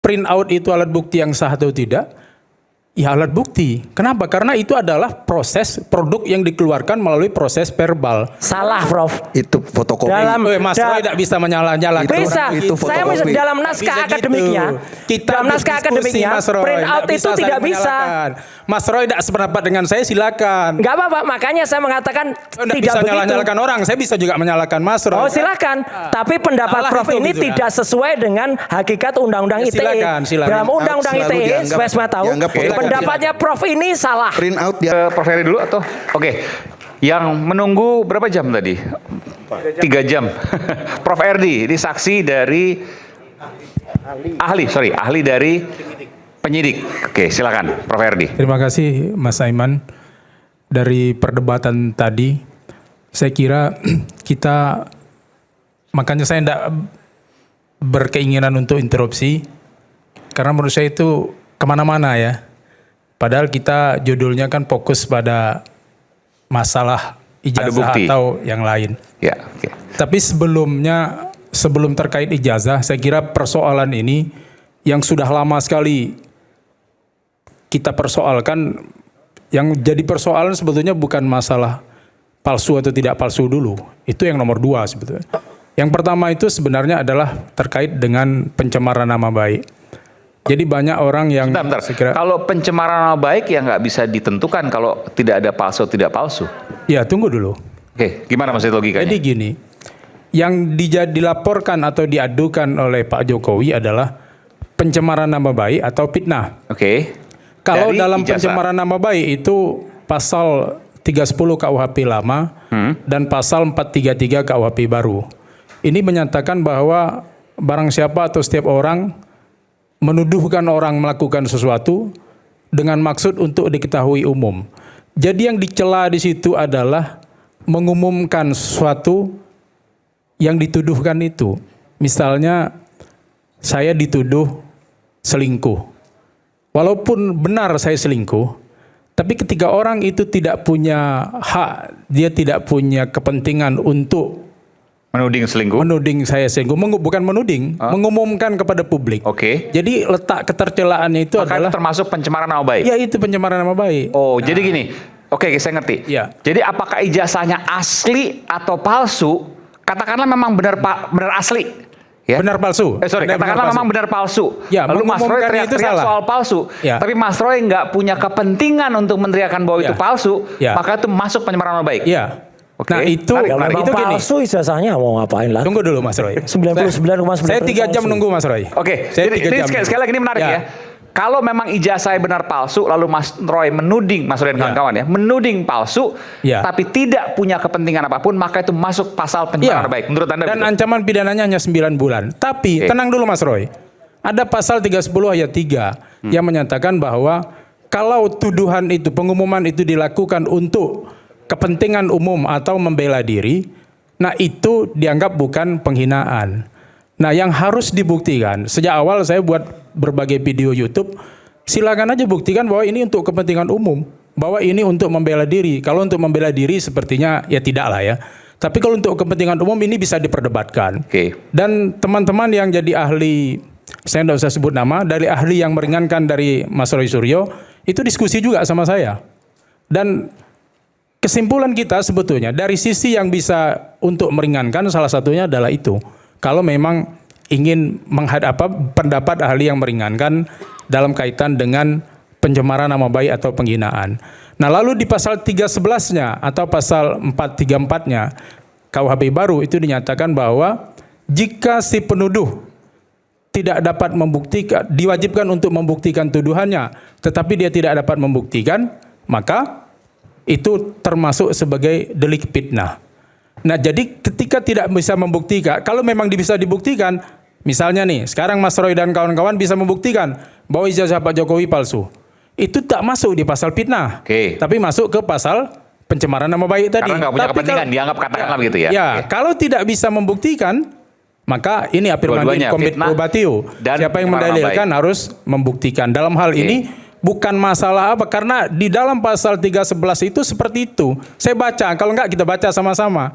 print out itu alat bukti yang sah atau tidak? Ya alat bukti. Kenapa? Karena itu adalah proses produk yang dikeluarkan melalui proses verbal. Salah, Prof. Itu fotokopi. Mas Roy tidak bisa menyalah-nyalahkan. Bisa. Itu Saya fotokopi. dalam naskah akademiknya, Kita dalam naskah akademiknya, print out itu tidak bisa. Mas Roy tidak sependapat dengan saya, silakan. Enggak apa-apa, makanya saya mengatakan Tidak tidak bisa begitu. nyalah-nyalahkan orang. Saya bisa juga menyalahkan Mas Roy. Oh silakan. Tapi pendapat Salah Prof itu ini gitu, tidak sesuai dengan hakikat Undang-Undang Ya, ITE. silakan. Dalam Undang-Undang Selalu ITE, dianggap- supaya semua tahu, dianggap pendapatnya Prof ini salah. Print out dia. Prof Heri dulu atau? Oke. Yang menunggu berapa jam tadi? 3 jam. Prof Erdi, ini saksi dari ahli dari penyidik. Oke, silakan Prof Erdi. Terima kasih Mas Aiman. Dari perdebatan tadi, saya kira kita, makanya saya tidak berkeinginan untuk interupsi, karena menurut saya itu kemana-mana ya. Padahal kita judulnya kan fokus pada masalah ijazah atau yang lain. Ya, oke. Tapi sebelum terkait ijazah, saya kira persoalan ini yang sudah lama sekali kita persoalkan, yang jadi persoalan sebetulnya bukan masalah palsu atau tidak palsu dulu. Itu yang nomor 2 sebetulnya. Yang pertama itu sebenarnya adalah terkait dengan pencemaran nama baik. Jadi banyak orang yang Bentar. sekira, Kalau pencemaran nama baik ya nggak bisa ditentukan kalau tidak ada palsu tidak palsu. ya tunggu dulu. Oke, gimana maksud logikanya? Jadi gini, yang dilaporkan atau diadukan oleh Pak Jokowi adalah pencemaran nama baik atau fitnah. Oke. Kalau Dari dalam ijazah. pencemaran nama baik itu pasal 310 KUHP lama dan pasal 433 KUHP baru. Ini menyatakan bahwa barang siapa atau setiap orang menuduhkan orang melakukan sesuatu dengan maksud untuk diketahui umum. Jadi yang dicela di situ adalah mengumumkan sesuatu yang dituduhkan itu. Misalnya saya dituduh selingkuh. Walaupun benar saya selingkuh, tapi ketika orang itu tidak punya hak, dia tidak punya kepentingan untuk Menuding selingkuh. menuding saya selingkuh, bukan menuding, mengumumkan kepada publik. Oke. Jadi letak ketercelaannya itu Maka adalah, itu termasuk pencemaran nama baik. ya itu pencemaran nama baik. Oh, jadi gini. Oke, saya ngerti. Iya. Jadi apakah ijazahnya asli atau palsu? Katakanlah memang benar asli. Ya. Benar palsu. Katakanlah memang benar palsu. Ya, Lalu Mas Roy mengumumkannya itu teriak-teriak salah. soal palsu. Ya. Tapi Mas Roy nggak punya kepentingan untuk meneriakan bahwa Ya. itu palsu, Ya. maka itu masuk pencemaran nama baik. Iya. Oke. Nah itu, Menarik, Kalau menarik. memang itu gini. palsu ijazahnya mau ngapain lah? Tunggu dulu Mas Roy. 99,9% Saya 3 jam palsu. nunggu Mas Roy. Oke, Saya jadi 3 jam. sekali lagi ini menarik ya. Kalau memang ijazahnya benar palsu, lalu Mas Roy menuding, Mas Roy dan kawan-kawan ya, menuding palsu, Ya. tapi tidak punya kepentingan apapun, maka itu masuk pasal pencemaran nama baik. Menurut Anda Dan begitu? ancaman pidananya hanya 9 bulan. Tapi Oke. tenang dulu Mas Roy. Ada pasal 310 ayat 3 yang menyatakan bahwa kalau tuduhan itu, pengumuman itu dilakukan untuk kepentingan umum atau membela diri, nah itu dianggap bukan penghinaan. Nah yang harus dibuktikan, sejak awal saya buat berbagai video YouTube, silakan aja buktikan bahwa ini untuk kepentingan umum, bahwa ini untuk membela diri. Kalau untuk membela diri sepertinya ya tidak lah ya. Tapi kalau untuk kepentingan umum ini bisa diperdebatkan. Oke. Dan teman-teman yang jadi ahli, saya tidak usah sebut nama, dari ahli yang meringankan dari Mas Roy Suryo, itu diskusi juga sama saya. Dan kesimpulan kita sebetulnya dari sisi yang bisa untuk meringankan salah satunya adalah itu. Kalau memang ingin pendapat ahli yang meringankan dalam kaitan dengan pencemaran nama baik atau penghinaan. Nah lalu di pasal 311-nya atau pasal 434-nya KUHP baru itu dinyatakan bahwa jika si penuduh tidak dapat membuktikan, diwajibkan untuk membuktikan tuduhannya, tetapi dia tidak dapat membuktikan, maka itu termasuk sebagai delik fitnah. Nah jadi ketika tidak bisa membuktikan, kalau memang bisa dibuktikan, misalnya nih, sekarang Mas Roy dan kawan-kawan bisa membuktikan bahwa ijazah Pak Jokowi palsu. Itu tak masuk di pasal fitnah, tapi masuk ke pasal pencemaran nama baik tadi. Karena nggak punya kepentingan, dianggap katakanlah begitu ya. Ya, kalau tidak bisa membuktikan, maka ini afirmatif komit probatio. Siapa yang mendalilkan harus membuktikan. Dalam hal ini bukan masalah apa, karena di dalam pasal 311 itu seperti itu. Saya baca, kalau enggak kita baca sama-sama.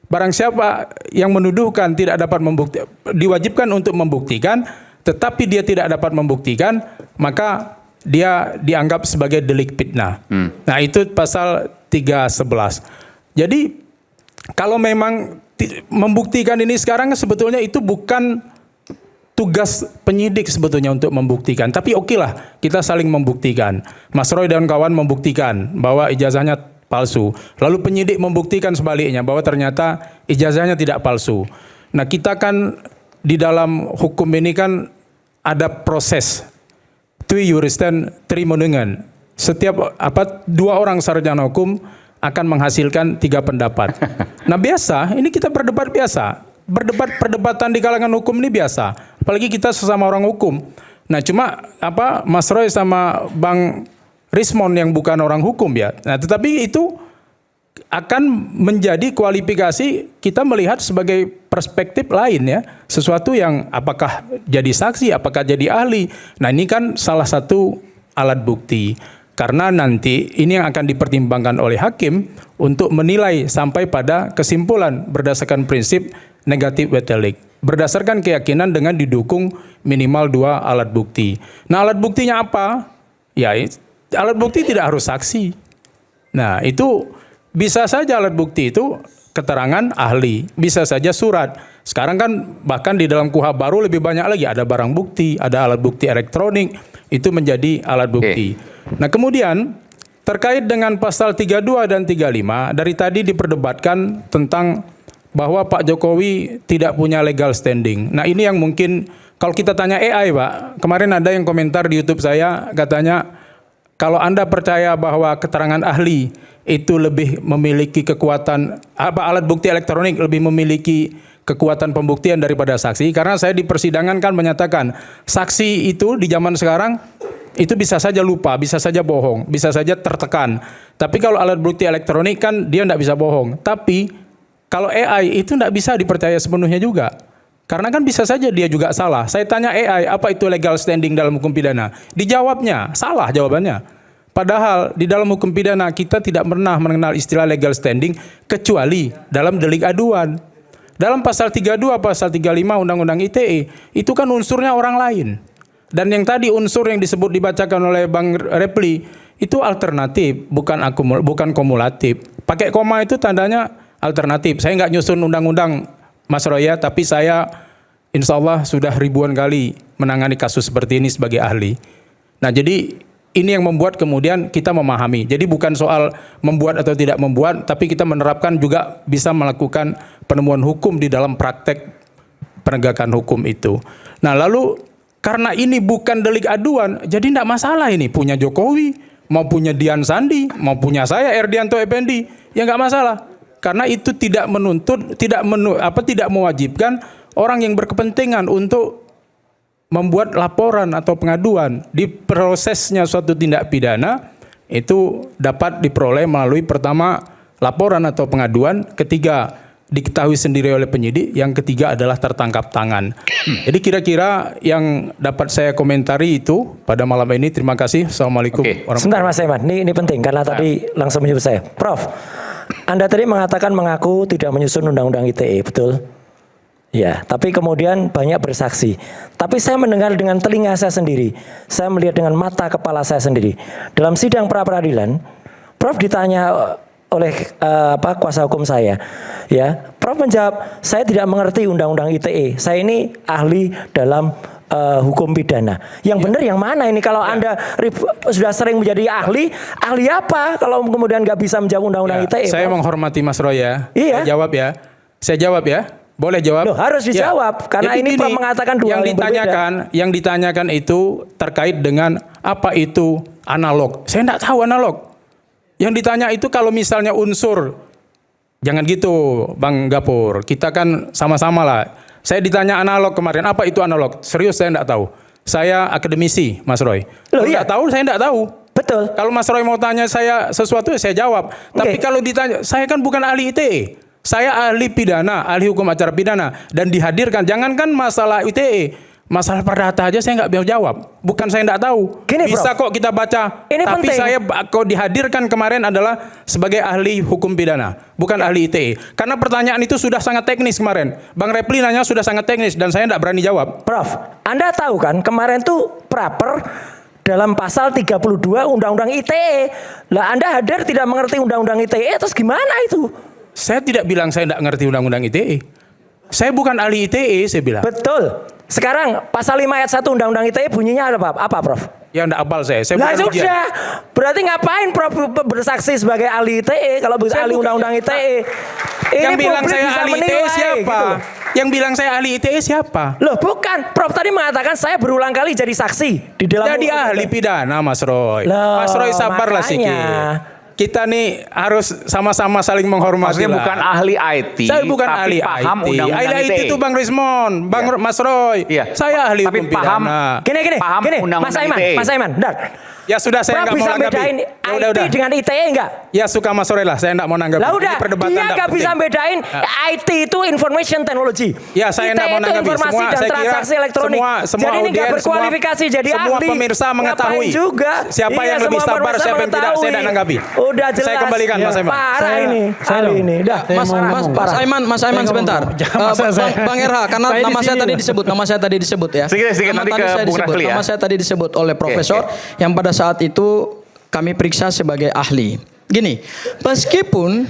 Barang siapa yang menuduhkan tidak dapat membuktikan, diwajibkan untuk membuktikan, tetapi dia tidak dapat membuktikan, maka dia dianggap sebagai delik fitnah. Nah, itu pasal 311. Jadi kalau memang membuktikan ini sekarang sebetulnya itu bukan tugas penyidik sebetulnya untuk membuktikan. Tapi oke lah, kita saling membuktikan. Mas Roy dan kawan membuktikan bahwa ijazahnya palsu. Lalu penyidik membuktikan sebaliknya bahwa ternyata ijazahnya tidak palsu. Nah, kita kan di dalam hukum ini kan ada proses. Tui juristen tri mendengan. Setiap dua orang sarjana hukum akan menghasilkan 3 pendapat. Nah, biasa, ini kita berdebat biasa. Perdebatan di kalangan hukum ini biasa. Apalagi kita sesama orang hukum. Nah, cuma Mas Roy sama Bang Rismon yang bukan orang hukum ya. Nah, tetapi itu akan menjadi kualifikasi kita melihat sebagai perspektif lain ya. Sesuatu yang apakah jadi saksi, apakah jadi ahli. Nah, ini kan salah satu alat bukti. Karena nanti ini yang akan dipertimbangkan oleh hakim untuk menilai sampai pada kesimpulan berdasarkan prinsip negatif wetelik. Berdasarkan keyakinan dengan didukung minimal 2 alat bukti. Nah, alat buktinya apa? Ya, alat bukti tidak harus saksi. Nah, itu bisa saja alat bukti itu keterangan ahli, bisa saja surat. Sekarang kan bahkan di dalam KUHP baru lebih banyak lagi, ada barang bukti, ada alat bukti elektronik, itu menjadi alat bukti. Nah, kemudian terkait dengan pasal 32 dan 35, dari tadi diperdebatkan tentang bahwa Pak Jokowi tidak punya legal standing. Nah, ini yang mungkin kalau kita tanya AI, Pak, kemarin ada yang komentar di YouTube saya, katanya kalau Anda percaya bahwa keterangan ahli itu lebih memiliki kekuatan, alat bukti elektronik lebih memiliki kekuatan pembuktian daripada saksi, karena saya di persidangan kan menyatakan saksi itu di zaman sekarang itu bisa saja lupa, bisa saja bohong, bisa saja tertekan. Tapi kalau alat bukti elektronik kan dia tidak bisa bohong. Tapi kalau AI itu tidak bisa dipercaya sepenuhnya juga. Karena kan bisa saja dia juga salah. Saya tanya AI, apa itu legal standing dalam hukum pidana? Dijawabnya, salah jawabannya. Padahal di dalam hukum pidana kita tidak pernah mengenal istilah legal standing kecuali dalam delik aduan. Dalam pasal 32, pasal 35 Undang-Undang ITE, itu kan unsurnya orang lain. Dan yang tadi unsur yang disebut dibacakan oleh Bang Repli, itu alternatif, bukan kumulatif. Pakai koma itu tandanya alternatif. Saya nggak nyusun undang-undang, Mas Roya, tapi saya insya Allah sudah ribuan kali menangani kasus seperti ini sebagai ahli. Nah, jadi ini yang membuat kemudian kita memahami. Jadi bukan soal membuat atau tidak membuat, tapi kita menerapkan juga bisa melakukan penemuan hukum di dalam praktek penegakan hukum itu. Nah, lalu karena ini bukan delik aduan, jadi tidak masalah ini punya Jokowi, mau punya Dian Sandi, mau punya saya Erdianto Effendi, ya nggak masalah. Karena itu tidak menuntut, tidak mewajibkan orang yang berkepentingan untuk membuat laporan atau pengaduan. Di prosesnya suatu tindak pidana itu dapat diperoleh melalui pertama laporan atau pengaduan, ketiga diketahui sendiri oleh penyidik, yang ketiga adalah tertangkap tangan. Jadi kira-kira yang dapat saya komentari itu pada malam ini. Terima kasih. Assalamualaikum. Sebentar Mas Eman, ini penting karena tadi langsung menyebut saya. Prof, Anda tadi mengatakan mengaku tidak menyusun Undang-Undang ITE, betul? Ya, tapi kemudian banyak bersaksi. Tapi saya mendengar dengan telinga saya sendiri, saya melihat dengan mata kepala saya sendiri. Dalam sidang pra-peradilan, Prof ditanya oleh kuasa hukum saya, ya, Prof menjawab, saya tidak mengerti Undang-Undang ITE. Saya ini ahli dalam hukum pidana. Yang benar yang mana ini? Kalau Anda sudah sering menjadi ahli apa? Kalau kemudian nggak bisa menjawab Undang-Undang ITE? Saya menghormati Mas Roy ya. Iya. Saya jawab ya. Boleh jawab? Loh, harus dijawab karena jadi ini Prof mengatakan dua yang ditanyakan itu terkait dengan apa itu analog. Saya tidak tahu analog. Yang ditanya itu kalau misalnya unsur, jangan gitu Bang Gapur, kita kan sama-sama lah. Saya ditanya analog kemarin, apa itu analog? Serius saya tidak tahu. Saya akademisi, Mas Roy. Loh, iya. Tahu, saya tidak tahu. Betul. Kalau Mas Roy mau tanya saya sesuatu, saya jawab. Tapi kalau ditanya, saya kan bukan ahli ITE. Saya ahli pidana, ahli hukum acara pidana. Dan dihadirkan, jangankan masalah ITE, Masalah perdata aja saya nggak bisa jawab. Bukan saya nggak tahu. Gini, Bisa Prof. kok kita baca. Ini Tapi penting. saya kok dihadirkan kemarin adalah sebagai ahli hukum pidana, bukan ahli ITE. Karena pertanyaan itu sudah sangat teknis kemarin. Bang Repli nanya sudah sangat teknis dan saya nggak berani jawab. Prof, Anda tahu kan kemarin tuh praper dalam pasal 32 Undang-Undang ITE. Lah Anda hadir tidak mengerti Undang-Undang ITE, terus gimana itu? Saya tidak bilang saya nggak ngerti undang-undang ITE. Saya bukan ahli ITE, saya bilang. Betul. Sekarang pasal 5 ayat 1 Undang-Undang ITE bunyinya apa, Prof? Ya nggak hafal saya. Saya Lah bukan ujian. sudah, berarti ngapain Prof bersaksi sebagai ahli ITE kalau Saya ahli bukan- Undang-Undang ITE? Yang Ini bilang publik saya bisa ahli ITE menilai, siapa? gitu. Yang bilang saya ahli ITE siapa? Loh bukan, Prof tadi mengatakan saya berulang kali jadi saksi di dalam. Jadi ahli pidana Mas Roy. Loh, Mas Roy sabarlah makanya. sedikit. Kita nih harus sama-sama saling menghormati Maksudnya lah. bukan ahli IT, Saya bukan tapi ahli paham IT. undang-undang Ahli IT ITE. itu Bang Rismon, Bang Iya. Mas Roy. Iya. Saya ahli Tapi hukum paham. pidana. Gini, Paham Mas undang-undang Aiman, ITE. Mas Aiman, bentar. Ya sudah saya nggak Prof mau bisa nanggapi. bedain Ya IT dengan ITE enggak? Ya suka Mas Roy lah, saya nggak mau nanggapi. Lah Ini udah, perdebatan dia nggak nggak bisa penting. bedain IT itu information technology. Ya saya nggak ITE mau itu nanggapi. informasi Semua dan saya kira transaksi elektronik. semua Jadi ini nggak audiens, berkualifikasi jadi semua ahli. pemirsa mengetahui Ngapain juga. siapa Iya, yang lebih semua sabar, pemirsa siapa yang tidak. Saya mengetahui. tidak nanggapi. Udah jelas. Saya kembalikan, Mas Aiman. Parah ini, ahli ini. Dah, Mas Aiman sebentar. Bang RH, karena nama saya tadi disebut ya. Sedikit Nama nanti tadi ke saya Bung disebut. Refli ya. Nama saya tadi disebut oleh profesor yang pada saat itu kami periksa sebagai ahli. Gini, meskipun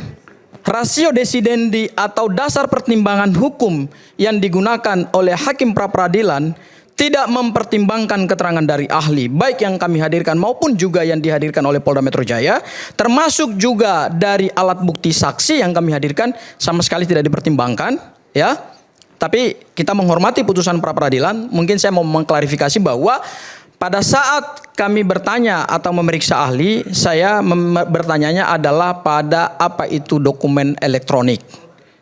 rasio desidendi atau dasar pertimbangan hukum yang digunakan oleh hakim pra-peradilan tidak mempertimbangkan keterangan dari ahli, baik yang kami hadirkan maupun juga yang dihadirkan oleh Polda Metro Jaya, termasuk juga dari alat bukti saksi yang kami hadirkan sama sekali tidak dipertimbangkan, ya. Tapi kita menghormati putusan pra-peradilan. Mungkin saya mau mengklarifikasi bahwa pada saat kami bertanya atau memeriksa ahli, saya bertanyanya adalah pada apa itu dokumen elektronik.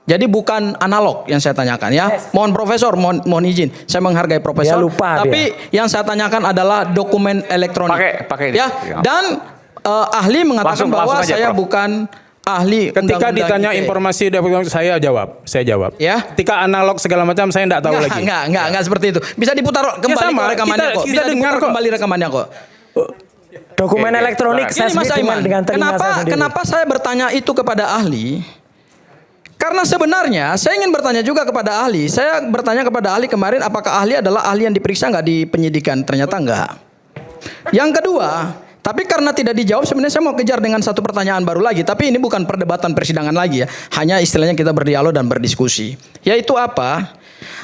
Jadi bukan analog yang saya tanyakan ya. Mohon profesor, mohon izin. Saya menghargai profesor. Dia lupa tapi yang saya tanyakan adalah dokumen elektronik. Pakai ya. ini. Dan ahli mengatakan bahwa langsung aja, saya Prof. bukan ahli Ketika undang-undang ditanya ITE. informasi dari saya jawab. Ya. Ketika analog segala macam saya tidak tahu lagi. Enggak seperti itu. Bisa diputar kembali sama, ke rekamannya kita- kok. kita Bisa dengar diputar kok. kembali rekamannya kok. Dokumen Oke, elektronik silakan. saya Gini Mas sendiri Aiman, dengan telinga saya sendiri. kenapa saya bertanya itu kepada ahli? Karena sebenarnya saya ingin bertanya juga kepada ahli. Saya bertanya kepada ahli kemarin apakah ahli adalah ahli yang diperiksa nggak di penyidikan? Ternyata enggak. Yang kedua, tapi karena tidak dijawab sebenarnya saya mau kejar dengan satu pertanyaan baru lagi. Tapi ini bukan perdebatan persidangan lagi ya. Hanya istilahnya kita berdialog dan berdiskusi. Yaitu apa?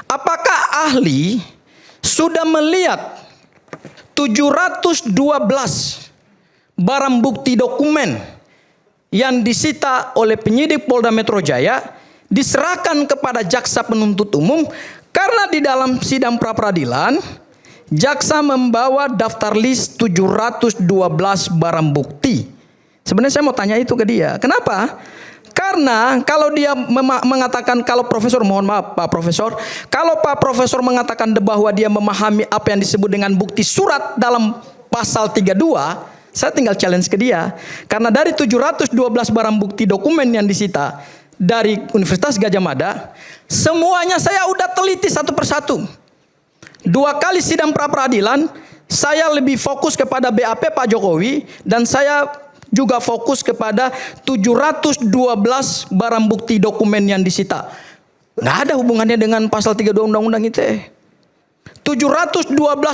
Apakah ahli sudah melihat 712 barang bukti dokumen yang disita oleh penyidik Polda Metro Jaya diserahkan kepada jaksa penuntut umum karena di dalam sidang pra-peradilan jaksa membawa daftar list 712 barang bukti. Sebenarnya saya mau tanya itu ke dia. Kenapa? Karena kalau dia mengatakan, kalau profesor, mohon maaf Pak Profesor, kalau Pak Profesor mengatakan bahwa dia memahami apa yang disebut dengan bukti surat dalam pasal 32, saya tinggal challenge ke dia. Karena dari 712 barang bukti dokumen yang disita dari Universitas Gadjah Mada, semuanya saya udah teliti satu persatu. 2 kali sidang pra-peradilan, saya lebih fokus kepada BAP Pak Jokowi dan saya juga fokus kepada 712 barang bukti dokumen yang disita. Nggak ada hubungannya dengan pasal 32 Undang-Undang ITE. 712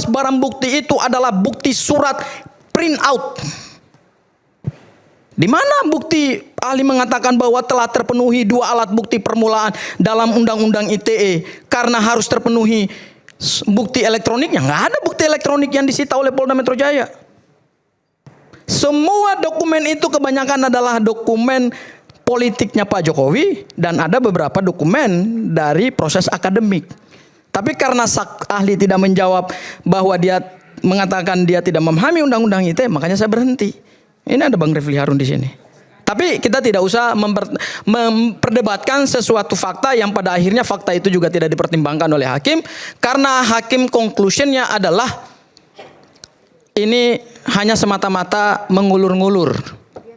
barang bukti itu adalah bukti surat print out. Di mana bukti ahli mengatakan bahwa telah terpenuhi 2 alat bukti permulaan dalam Undang-Undang ITE karena harus terpenuhi bukti elektroniknya? Nggak ada bukti elektronik yang disita oleh Polda Metro Jaya. Semua dokumen itu kebanyakan adalah dokumen politiknya Pak Jokowi dan ada beberapa dokumen dari proses akademik. Tapi karena ahli tidak menjawab bahwa dia mengatakan dia tidak memahami undang-undang ITE, makanya saya berhenti. Ini ada Bang Refli Harun di sini. Tapi kita tidak usah memperdebatkan sesuatu fakta yang pada akhirnya fakta itu juga tidak dipertimbangkan oleh hakim karena hakim conclusionnya adalah ini hanya semata-mata mengulur-ngulur.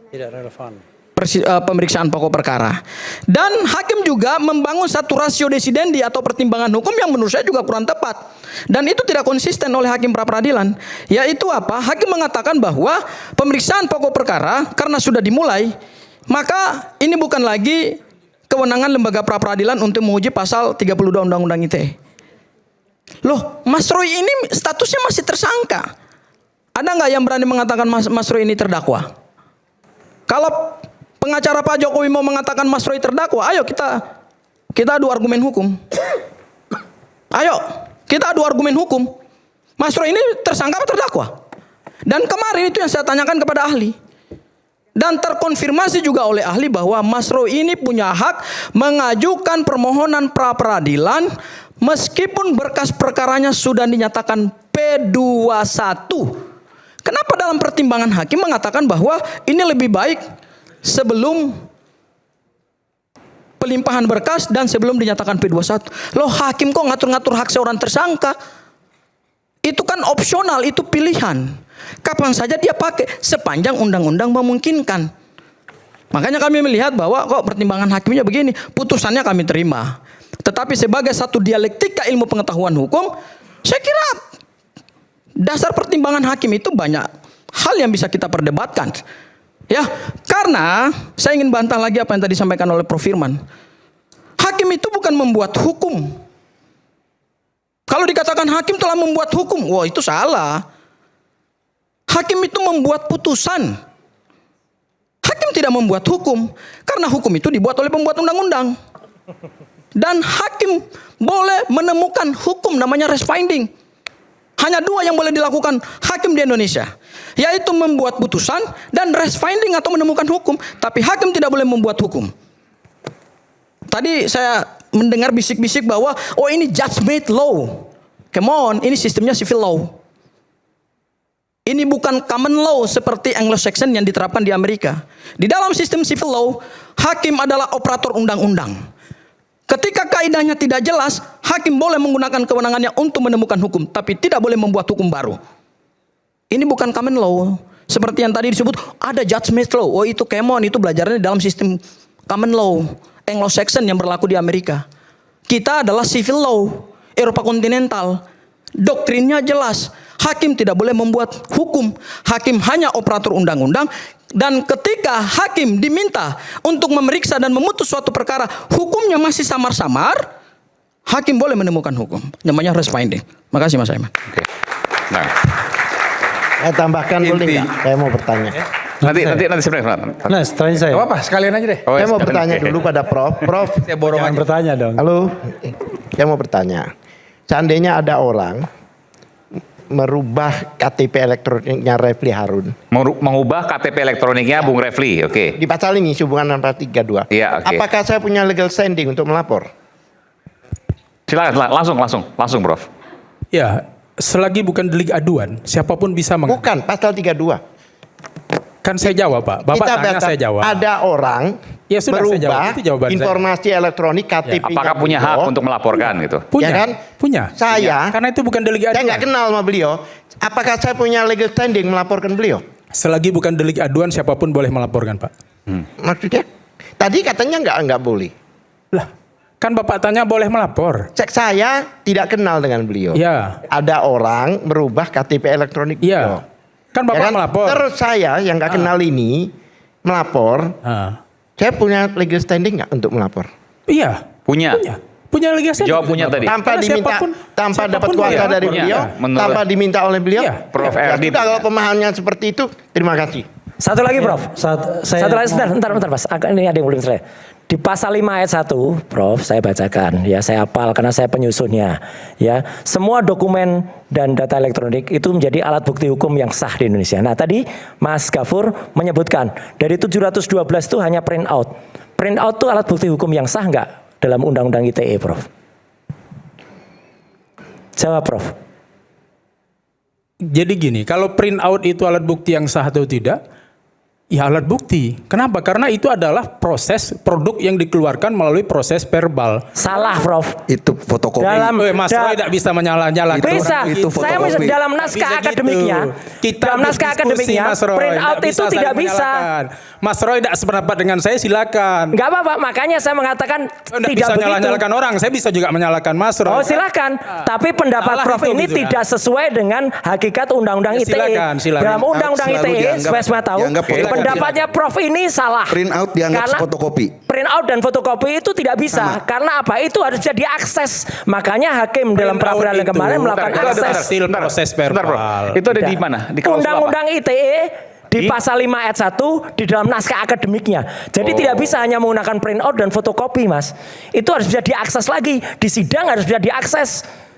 Tidak relevan. pemeriksaan pokok perkara. Dan hakim juga membangun satu ratio decidendi atau pertimbangan hukum yang menurut saya juga kurang tepat. Dan itu tidak konsisten oleh hakim pra peradilan. Yaitu apa? Hakim mengatakan bahwa pemeriksaan pokok perkara karena sudah dimulai, maka ini bukan lagi kewenangan lembaga pra peradilan untuk menguji pasal 32 Undang-Undang ITE. Loh, Mas Roy ini statusnya masih tersangka. Ada nggak yang berani mengatakan Mas Roy ini terdakwa? Kalau pengacara Pak Jokowi mau mengatakan Mas Roy terdakwa, ayo kita adu argumen hukum. Ayo, kita adu argumen hukum. Mas Roy ini tersangka atau terdakwa? Dan kemarin itu yang saya tanyakan kepada ahli. Dan terkonfirmasi juga oleh ahli bahwa Mas Roy ini punya hak mengajukan permohonan pra peradilan meskipun berkas perkaranya sudah dinyatakan P21. Kenapa dalam pertimbangan hakim mengatakan bahwa ini lebih baik sebelum pelimpahan berkas dan sebelum dinyatakan P21? Loh, hakim kok ngatur-ngatur hak seorang tersangka? Itu kan opsional, itu pilihan. Kapan saja dia pakai sepanjang undang-undang memungkinkan. Makanya kami melihat bahwa kok pertimbangan hakimnya begini, putusannya kami terima. Tetapi sebagai satu dialektika ilmu pengetahuan hukum, saya kira dasar pertimbangan hakim itu banyak hal yang bisa kita perdebatkan. Ya, karena saya ingin bantah lagi apa yang tadi disampaikan oleh Prof. Firman. Hakim itu bukan membuat hukum. Kalau dikatakan hakim telah membuat hukum, wah itu salah. Hakim itu membuat putusan. Hakim tidak membuat hukum, karena hukum itu dibuat oleh pembuat undang-undang. Dan hakim boleh menemukan hukum namanya res finding. Hanya dua yang boleh dilakukan hakim di Indonesia, yaitu membuat putusan dan res finding atau menemukan hukum. Tapi hakim tidak boleh membuat hukum. Tadi saya mendengar bisik-bisik bahwa oh ini judge-made law. Come on, ini sistemnya civil law. Ini bukan common law seperti Anglo-Saxon yang diterapkan di Amerika. Di dalam sistem civil law, hakim adalah operator undang-undang. Ketika kaidahnya tidak jelas, hakim boleh menggunakan kewenangannya untuk menemukan hukum, tapi tidak boleh membuat hukum baru. Ini bukan common law. Seperti yang tadi disebut, ada judgment law. Oh itu kemon, itu belajarnya dalam sistem common law. Anglo-Saxon yang berlaku di Amerika. Kita adalah civil law, Eropa kontinental. Doktrinnya jelas. Hakim tidak boleh membuat hukum. Hakim hanya operator undang-undang. Dan ketika hakim diminta untuk memeriksa dan memutus suatu perkara, hukumnya masih samar-samar, hakim boleh menemukan hukum. Namanya res finding. Makasih Mas Aiman. Oke. Nah, Saya tambahkan boleh nggak? Saya mau bertanya. nanti sebenarnya. Nah, setelahnya saya. Apa? Sekalian aja deh. Oh, Saya mau silakan. bertanya Oke. dulu pada Prof. Prof, Saya borong Jangan aja. bertanya dong. halo. Saya mau bertanya. Seandainya ada orang merubah KTP elektroniknya Refli Harun. Mengubah KTP elektroniknya Bung Refli, oke. Di pasal ini hubungan 432. Iya, oke. Apakah saya punya legal standing untuk melapor? Silakan, langsung, Prof. Ya, selagi bukan delik aduan, siapapun bisa Bukan, pasal 32. Kan saya jawab, Pak. Bapak tanya, saya jawab. Ada orang Ya sudah, saya jawab. merubah Itu jawaban saya. informasi elektronik KTP-nya. Apakah punya hak untuk melaporkan gitu? Punya, Ya kan? punya. Saya- Karena itu bukan delik Saya aduan. nggak kenal sama beliau. Apakah saya punya legal standing melaporkan beliau? Selagi bukan delik aduan, siapapun boleh melaporkan, Pak. Maksudnya? Tadi katanya nggak boleh. Lah, kan Bapak tanya boleh melapor. Cek saya tidak kenal dengan beliau. Ya. Ada orang merubah KTP elektronik beliau. Iya. Kan Bapak Ya kan? melapor. Terus saya yang nggak kenal ini melapor. Ah. Saya punya legal standing nggak untuk melapor? Iya. Punya. Punya legislasi. Jawab punya tadi. Tanpa Karena diminta, tanpa dapat kuasa dari Punya. beliau, Menurut- tanpa diminta oleh beliau. Iya. Prof. Ya Erdi. sudah, kalau pemahamannya seperti itu, terima kasih. Satu lagi Prof. Saya Satu lagi, sebentar Mas. Ini ada yang belum selesai. Di pasal 5 ayat 1, Prof, saya bacakan. Ya, saya hafal karena saya penyusunnya. Ya, semua dokumen dan data elektronik itu menjadi alat bukti hukum yang sah di Indonesia. Nah, tadi Mas Gafur menyebutkan dari 712 itu hanya print out. Print out itu alat bukti hukum yang sah nggak dalam Undang-Undang ITE, Prof? Jawab, Prof. Jadi gini, kalau print out itu alat bukti yang sah atau tidak, Ya alat bukti. Kenapa? Karena itu adalah proses produk yang dikeluarkan melalui proses verbal. Salah, Prof. Itu fotokopi. Mas Roy tidak bisa menyalah-nyalahkan Bisa. orang Itu Saya fotokopi. dalam naskah Bisa gitu. akademiknya, Kita dalam naskah berdiskusi, akademiknya, Mas Roy. print out Nggak itu saling tidak bisa. menyalahkan. Mas Roy tidak sependapat dengan saya, silakan. Enggak apa-apa, makanya saya mengatakan Tidak tidak bisa begitu. nyalahkan orang, saya bisa juga menyalahkan Mas Roy. Oh silakan, tapi pendapat Salah Prof itu ini gitu, tidak sesuai dengan hakikat Undang-Undang Ya, ITE. silakan. Dalam Undang-Undang Selalu ITE, dianggap- supaya semua tahu, dianggap fotokopi. pendapatnya Prof ini salah. Print out dianggap Karena fotokopi. Print out dan fotokopi itu tidak bisa. Karena apa? Itu harus bisa diakses. Makanya hakim dalam Print out peradilan itu, kemarin melakukan itu ada akses. hasil proses Bentar, Bro. verbal. Itu ada di mana? Di klausul apa? Undang-Undang ITE di pasal 5 ayat 1 di dalam naskah akademiknya. Jadi tidak bisa hanya menggunakan print out dan fotokopi, Mas. Itu harus bisa diakses lagi. Di sidang harus bisa diakses.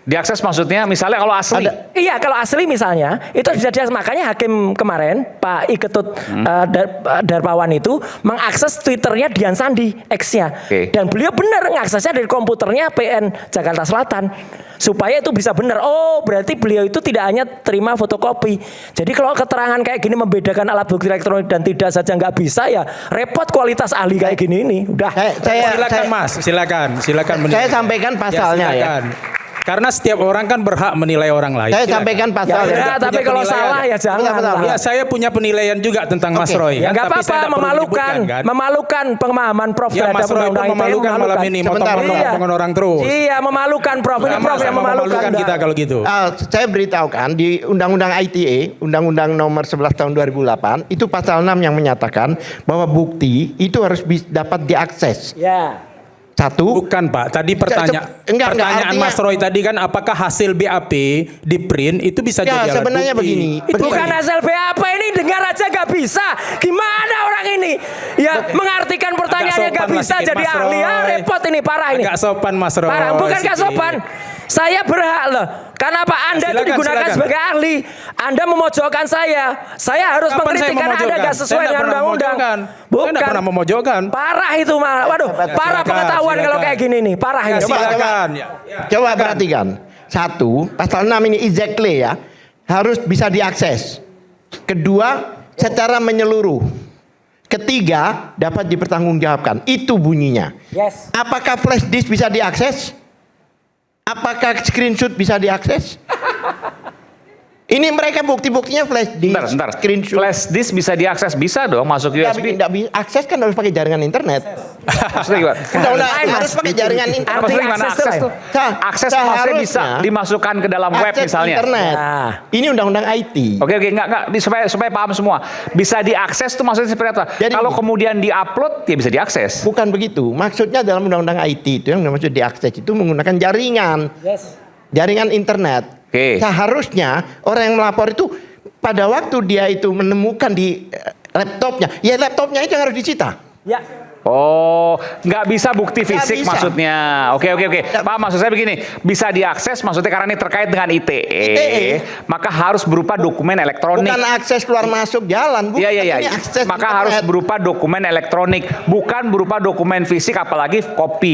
Diakses maksudnya misalnya kalau asli. Iya, kalau asli misalnya itu harus bisa diakses. Makanya hakim kemarin Pak Iketut Darmawan itu mengakses Twitternya Dian Sandi X-nya. Oke. Dan beliau benar mengaksesnya dari komputernya PN Jakarta Selatan. Supaya itu bisa benar. Oh, berarti beliau itu tidak hanya terima fotokopi. Jadi kalau keterangan kayak gini membedakan alat bukti elektronik dan tidak saja nggak bisa, ya repot kualitas ahli kayak gini ini. Udah. Silakan Mas, silakan Saya sampaikan pasalnya ya. silakan. Karena setiap orang kan berhak menilai orang lain. Saya Silakan. sampaikan Ya pasal. udah, tapi kalau salah ya jangan. Betul. lah. Ya saya punya penilaian juga tentang Mas Oke. Roy. Ya kan, nggak tapi saya apa-apa, tidak perlu memalukan, menyebutkan, kan. memalukan pemahaman Prof Ya terhadap Mas Roy itu undang-undang ITE memalukan malam ini, Sebentar. motong-motong orang terus. Iya, memalukan Prof. Ini Prof yang memalukan. kita kalau gitu. Saya beritahukan di Undang-Undang ITE, Undang-Undang Nomor 11 Tahun 2008, itu pasal 6 yang menyatakan bahwa bukti itu harus dapat diakses. Ya. Satu, Bukan Pak, tadi enggak, pertanyaan artinya- Mas Roy tadi kan apakah hasil BAP di print itu bisa Ya, jadi alat sebenarnya bukti? begini. Itu Bukan hasil BAP ini, dengar aja gak bisa. Gimana orang ini? Ya mengartikan pertanyaannya Agak gak sopan bisa lah sedikit, jadi Mas ahli. Ya Roy. repot ini, parah ini. Agak sopan Mas Roy. Parah, bukan gak sedikit. sopan. Saya berhak loh. Karena apa? Anda itu Silakan, digunakan silakan. sebagai ahli. Anda memojokkan saya. Saya harus Kapan mengkritik saya karena Anda memojokkan? gak Saya sesuai tidak dengan pernah undang-undang. memojokkan. Saya tidak pernah memojokkan. Parah itu mah. Waduh, parah Silakan, pengetahuan kalau silakan. kayak gini nih. Parah Ya, ini. silakan. coba perhatikan. Satu, pasal 6 ini exactly ya, harus bisa diakses. Kedua, secara menyeluruh. Ketiga, dapat dipertanggungjawabkan. Itu bunyinya. Yes. Apakah flash disk bisa diakses? Apakah screenshot bisa diakses? Ini mereka bukti-buktinya flash disk, Bentar. screenshot. Flash disk bisa diakses, bisa dong masuk USB. Tidak bisa akses kan harus pakai jaringan internet. Maksudnya gimana? Udah, Lain, harus Mas. pakai jaringan internet. Arti Maksudnya gimana akses itu akses lain. tuh? Akses maksudnya bisa dimasukkan ke dalam web Akses misalnya. internet. Nah. Ini undang-undang IT. Oke, enggak, supaya paham semua. Bisa diakses tuh maksudnya seperti apa? Jadi- Kalau kemudian diupload, ya bisa diakses. Bukan begitu. Maksudnya dalam undang-undang IT itu yang maksud diakses itu menggunakan jaringan. Yes. Jaringan internet. Oke. Seharusnya orang yang melapor itu pada waktu dia itu menemukan di laptopnya, ya laptopnya itu yang harus disita. Ya. Oh, nggak bisa bukti Nggak fisik bisa. maksudnya. Oke. Pak, maksud saya begini, bisa diakses maksudnya karena ini terkait dengan ITE, maka harus berupa dokumen elektronik. Bukan akses keluar masuk jalan. Bukan. Iya. Ini akses Maka internet. harus berupa dokumen elektronik, bukan berupa dokumen fisik, apalagi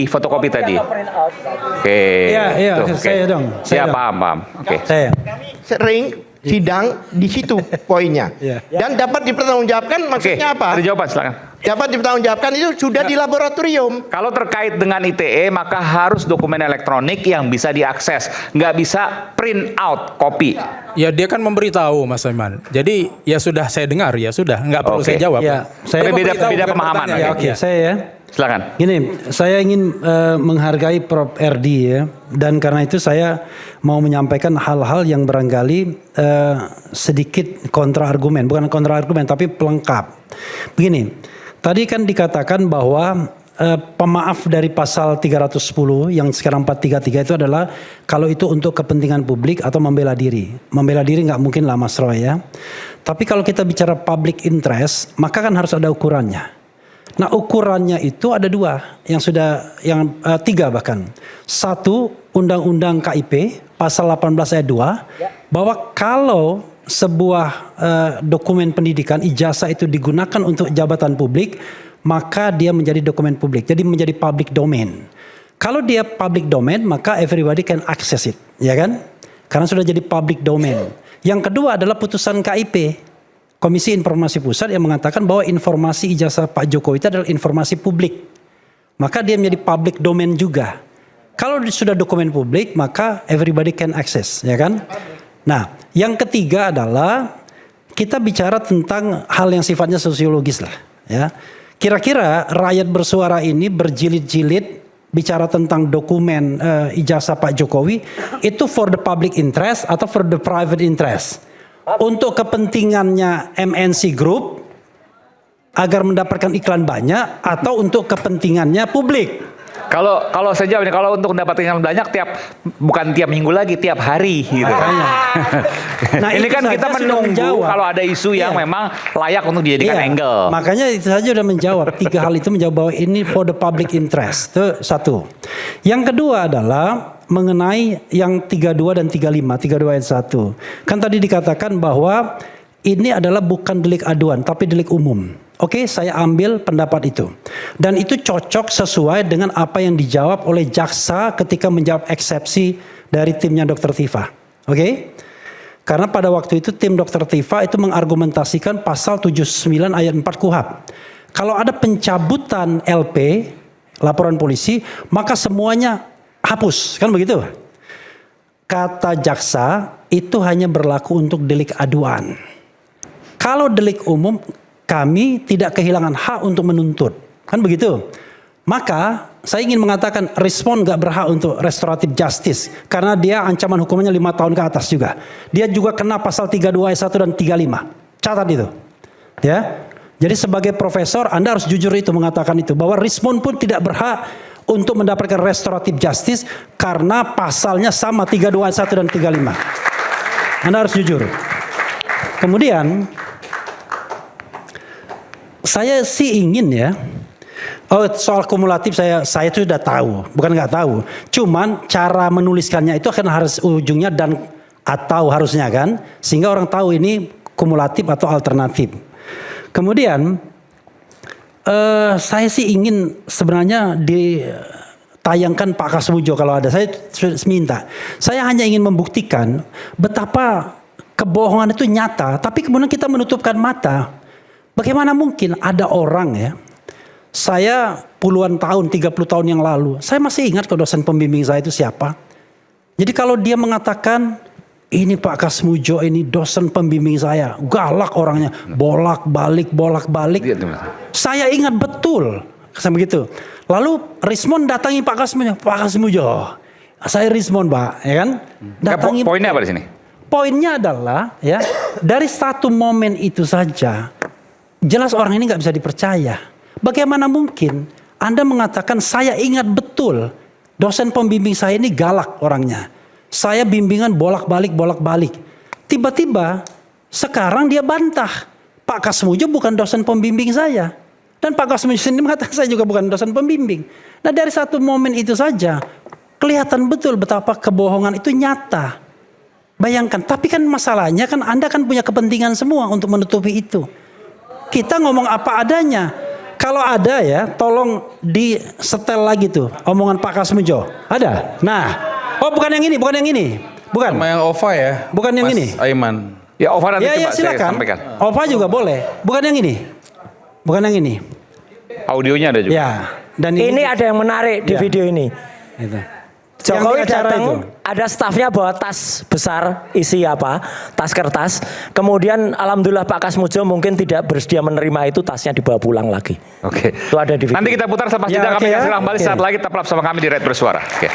fotokopi tadi. Oke. Iya, Tuh, oke. saya dong. Ya, paham. Oke. Saya. Sering sidang di situ poinnya. Iya. Dan dapat dipertanggungjawabkan Oke, maksudnya apa? ada jawaban, silakan. Dapat dipertanggungjawabkan itu sudah di laboratorium. Kalau terkait dengan ITE, maka harus dokumen elektronik yang bisa diakses, nggak bisa print out kopi. Ya dia kan memberitahu Mas Aiman. Jadi ya sudah saya dengar, ya sudah, nggak perlu Oke. saya jawab. Ya, saya- Dia memberitahu, beda bukan pemahaman, bertanya. Ya, Oke. oke, Ya. saya ya. Silakan. Gini, saya ingin menghargai Prof. RD ya, dan karena itu saya mau menyampaikan hal-hal yang barangkali sedikit kontra argumen, bukan kontra argumen tapi pelengkap. Begini, tadi kan dikatakan bahwa pemaaf dari pasal 310 yang sekarang 433 itu adalah kalau itu untuk kepentingan publik atau membela diri. Membela diri nggak mungkin lah Mas Roy ya. Tapi kalau kita bicara public interest, maka kan harus ada ukurannya. Nah ukurannya itu ada tiga bahkan. Satu, Undang-Undang KIP pasal 18 ayat 2 bahwa kalau sebuah dokumen pendidikan ijazah itu digunakan untuk jabatan publik, maka dia menjadi dokumen publik. Jadi menjadi public domain. Kalau dia public domain, maka everybody can access it, ya kan? Karena sudah jadi public domain. Yang kedua adalah putusan KIP. Komisi Informasi Pusat yang mengatakan bahwa informasi ijazah Pak Jokowi itu adalah informasi publik. Maka dia menjadi public domain juga. Kalau sudah dokumen publik, maka everybody can access, ya kan? Nah, yang ketiga adalah kita bicara tentang hal yang sifatnya sosiologis lah, ya. Kira-kira rakyat bersuara ini berjilid-jilid bicara tentang dokumen ijazah Pak Jokowi itu for the public interest atau for the private interest? Untuk kepentingannya MNC Group agar mendapatkan iklan banyak atau untuk kepentingannya publik? Kalau saya jawab, kalau untuk mendapatkan banyak bukan tiap minggu lagi, tiap hari gitu. Nah, ini itu kan kita saja sudah menunggu menjawab. kalau ada isu yang Iya. memang layak untuk dijadikan Iya, angle. makanya itu saja sudah menjawab. Tiga hal itu menjawab bahwa ini for the public interest. Itu satu. Yang kedua adalah mengenai yang 32 dan 35, 32 ayat 1. Kan tadi dikatakan bahwa ini adalah bukan delik aduan, tapi delik umum. Oke, saya ambil pendapat itu. Dan itu cocok sesuai dengan apa yang dijawab oleh jaksa ketika menjawab eksepsi dari timnya Dr. Tifa. Oke? Karena pada waktu itu tim Dr. Tifa itu mengargumentasikan pasal 79 ayat 4 KUHP. Kalau ada pencabutan LP, laporan polisi, maka semuanya hapus. Kan begitu? Kata jaksa, itu hanya berlaku untuk delik aduan. Kalau delik umum, kami tidak kehilangan hak untuk menuntut. Kan begitu? Maka saya ingin mengatakan respon gak berhak untuk restoratif justice. Karena dia ancaman hukumannya 5 tahun ke atas juga. Dia juga kena pasal 32 ayat 1 dan 35. Catat itu. Ya. Jadi sebagai profesor Anda harus jujur itu mengatakan itu. Bahwa respon pun tidak berhak untuk mendapatkan restoratif justice. Karena pasalnya sama 32 ayat 1 dan 35. Anda harus jujur. Kemudian saya sih ingin ya, soal kumulatif saya sudah tahu, bukan nggak tahu. Cuman cara menuliskannya itu akan harus ujungnya dan atau harusnya kan, sehingga orang tahu ini kumulatif atau alternatif. Kemudian saya sih ingin sebenarnya ditayangkan Pak Kasmujo kalau ada. Saya minta. Saya hanya ingin membuktikan betapa kebohongan itu nyata, tapi kemudian kita menutupkan mata. Bagaimana mungkin ada orang ya, saya puluhan tahun, 30 tahun yang lalu, saya masih ingat ke dosen pembimbing saya itu siapa. Jadi kalau dia mengatakan, ini Pak Kasmujo ini dosen pembimbing saya, galak orangnya, bolak-balik. Saya ingat betul, saya begitu. Lalu Rismon datangi Pak Kasmujo, saya Rismon Pak, ya kan? Datangi. Poinnya apa di sini? Poinnya adalah ya, dari satu momen itu saja, jelas orang ini nggak bisa dipercaya. Bagaimana mungkin Anda mengatakan saya ingat betul dosen pembimbing saya ini galak orangnya. Saya bimbingan bolak-balik. Tiba-tiba sekarang dia bantah. Pak Kasmujo bukan dosen pembimbing saya. Dan Pak Kasmujo sendiri mengatakan saya juga bukan dosen pembimbing. Nah dari satu momen itu saja kelihatan betul betapa kebohongan itu nyata. Bayangkan, tapi kan masalahnya kan Anda kan punya kepentingan semua untuk menutupi itu. Kita ngomong apa adanya. Kalau ada ya, tolong di setel lagi tuh omongan Pak Kasmujo. Ada? Nah, bukan yang ini. Bukan. Sama yang OVA ya. Bukan yang Mas ini. Aiman. Ya, Ova nanti Ya coba saya silakan. sampaikan. OVA juga boleh. Bukan yang ini. Audionya ada juga. Ya. Dan Ini ada yang menarik di Ya. video ini. Itu. Jokowi Yang di acara datang, itu. ada stafnya bawa tas besar, isi apa? Tas kertas. Kemudian alhamdulillah Pak Kasmujo mungkin tidak bersedia menerima itu, tasnya dibawa pulang lagi. Oke. Itu ada di video. Nanti kita putar sepas Ya, jeda, oke kami ya. akan silang balik Oke. saat lagi tetap sama kami di Red Bersuara. Oke.